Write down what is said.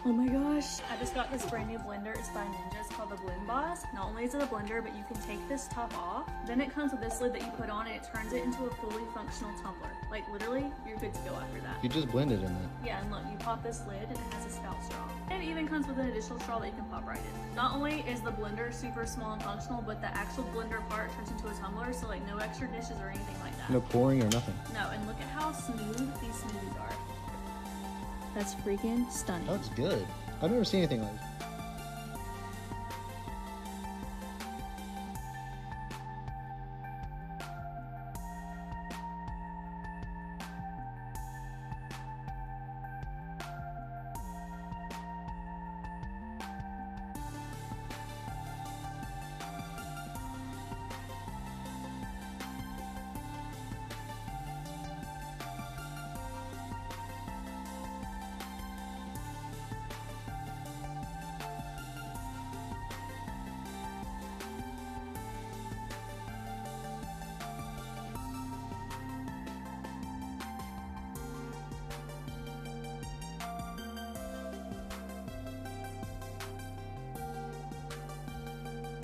Oh my gosh. I just got this brand new blender. It's by Ninja. It's called the Blendboss. Not only is it a blender, but you can take this top off. Then it comes with this lid that you put on and it turns it into a fully functional tumbler. Like literally, you're good to go after that. You just blend it in it. Yeah, and look, you pop this lid and it has a spout straw. And it even comes with an additional straw that you can pop right in. Not only is the blender super small and functional, but the actual blender part turns into a tumbler, so like no extra dishes or anything like that. No pouring or nothing. No, and look at how smooth these smoothies are. That's freaking stunning. That's good. I've never seen anything like this.